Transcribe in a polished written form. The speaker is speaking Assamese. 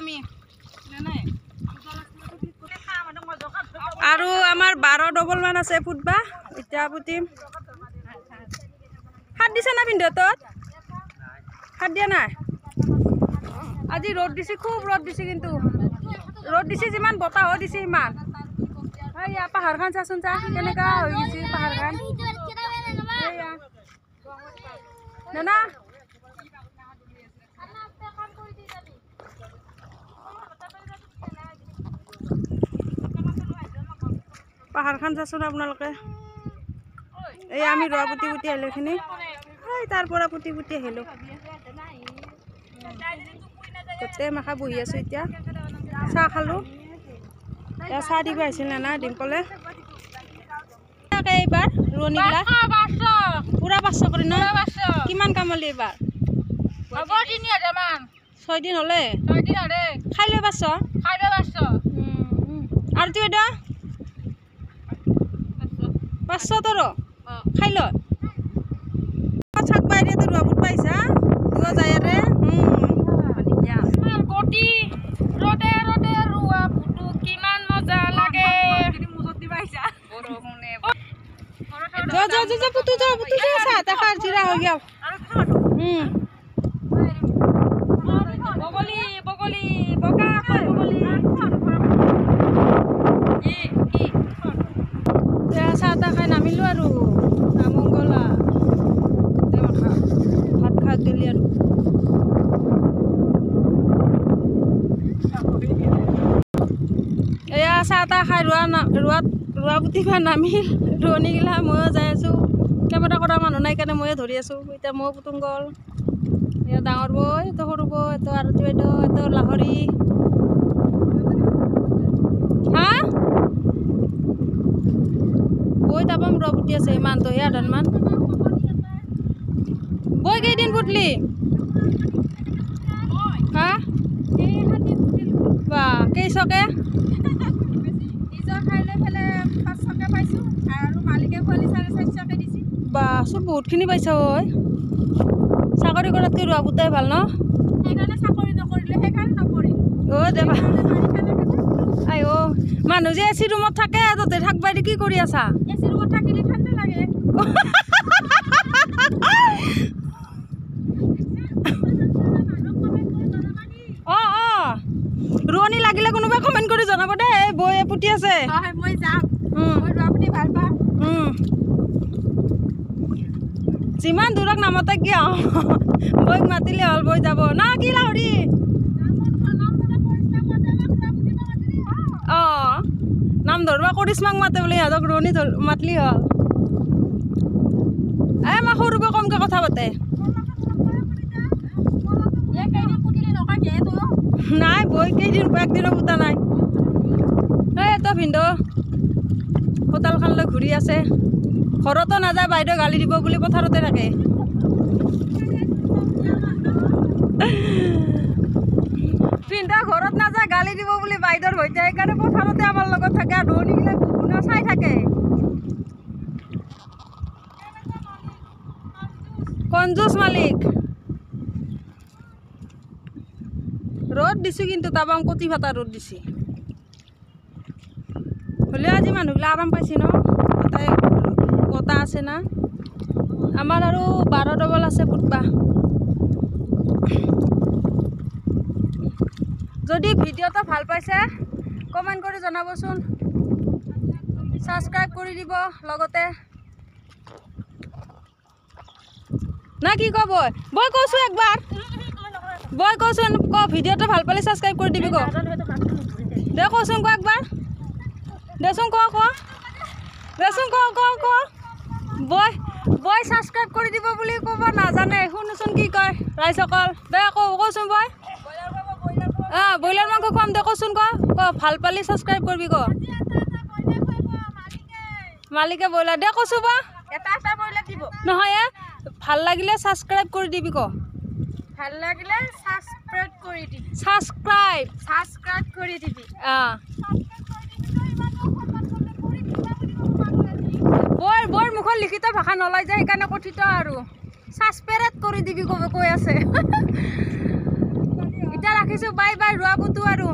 আমি আৰু আমাৰ 12 ডবল মান আছে ফুটবা এতিয়া পুতিম হাত দিছে না পিন্ধত হাত দিয়া নাই আজি ৰ'দ দিছে খুব ৰ'দ দিছে কিন্তু ৰ'দ দিছে যিমান বতাহও দিছে ইমান এইয়া পাহাৰখন চাচোন চা কেনেকা হৈ গৈছে পাহাৰখন এইয়া না পাহাৰখন চাচোন আপোনালোকে এই আমি ৰোৱা পুতি পুতি আহিলো এইখিনি তাৰ পৰা পুতি পুতি আহিলো গোটেই মাখা বহি আছো এতিয়া চাহ খালো এয়া চাহ দিব আহিছিল না ডিম্পলে এইবাৰ ৰোৱনীবিলাক পুৰা 500 কৰি ন কিমান কামলি এইবাৰ 6 দিন হলে খাই লৈ 500 আৰু তুই এটা 500 তোর খাই ল ছাক বাইরে তো রুয়া বুট পাইছা দুয়া যায় রে গটি রোদে রোদে রুয়া বুটু কিমান মজা লাগে মুজত দি পাইছা বরমনে যা যা যা পুতু যা সা তা খার জিরা হই গেল বগলি বগলি বকা খাই বগলি চাহ তাহ খাই নামিলো আৰু মংগলা ভাত খা গেলি আৰু এয়া চাহ তাহ খাই ৰোৱা পুতিবা নামি ৰোৱনীগিলা ময়ো যাই আছোঁ কেমেৰা কৰা মানুহ নাই কাৰণে ময়ে ধৰি আছোঁ এতিয়া মই পুতুং গ'ল এয়া ডাঙৰ বৌ এইটো সৰু বৌ এইটো আৰু এইটো লাহৰি হা বই তাপাম ৰোৱা পুতি আছে ইমানটো হে আধানমান বই কেইদিন পুতলি হা বা কেইশকে বা চব বহুতখিনি পাইছা ঐ চাকৰি কৰাতকৈ ৰোৱা পুতাই ভাল ন অ' দেবা আই অ' মানুহ যে এচি ৰুমত থাকে তহঁতে থাকবা দি কি কৰি আছা অঁ ৰোৱনী লাগিলে কোনোবাই কমেণ্ট কৰি জনাব দে বৈ পুতি আছে যিমান দূৰক নামতে কিয় বৈক মাতিলে হ'ল বৈ যাব না কি লাহৰি অঁ নাম ধৰবা কৰিশ্মাক মাতে বোলে সিহঁতক ৰোৱনী মাতলি হ'ল মই সৰুকে কমকে কথা পাতে নাই বৈ কেইদিন একদিনো পুতা নাই এইটো ভিনদেউ হোটেলখন লৈ ঘূৰি আছে ঘৰতো নাযায় বাইদেউ গালি দিব বুলি পথাৰতে থাকে ভিনদেউ ঘৰত নাযায় গালি দিব বুলি বাইদেউৰ সৈতে সেইকাৰণে পথাৰতে আমাৰ লগত থাকে আৰু ৰোৱনীবিলাক কোনে চাই থাকে কঞ্জুচ মালিক ৰ'দ দিছোঁ কিন্তু তাবাম কটি ফাটা ৰ'দ দিছে হ'লেও আজি মানুহবিলাক আৰাম পাইছে ন বতাহ আছে না আমাৰ আৰু 12 ডবল আছে ফুটবা যদি ভিডিঅ'টো ভাল পাইছে কমেণ্ট কৰি জনাবচোন ছাবস্ক্ৰাইব কৰি দিব লগতে না কি কব বই কৈছোঁ একবাৰ বই কচোন ক ভিডিঅ'টো ভাল পালে ছাবস্ক্ৰাইব কৰি দিবি ক দে কচোন ক একবাৰ দেচোন ক দেচোন ক বই ছাবস্ক্ৰাইব কৰি দিব বুলি ক'ব নাজানে শুনোচোন কি কয় ৰাইজসকল দে কচোন বই ব্ৰইলাৰ মাংস খুৱাম দে কচোন ক ভাল পালি ছাবস্ক্ৰাইব কৰিবি ক মালিকে ব্ৰইলাৰ দে কৈছোঁ বা নহয় ভাল লাগিলে ছাবস্ক্ৰাইব কৰি দিবি ক ভাল লাগিলে সাবস্ক্ৰাইব কৰি দিবি সাবস্ক্ৰাইব কৰি দিবি বৰ মুখৰ লিখিত ভাষা নলয় যে সেইকাৰণে কথিত আৰু সাবস্ক্ৰাইব কৰি দিবি কৈ আছে এতিয়া ৰাখিছোঁ বাই বাই ৰোৱা পুতু আৰু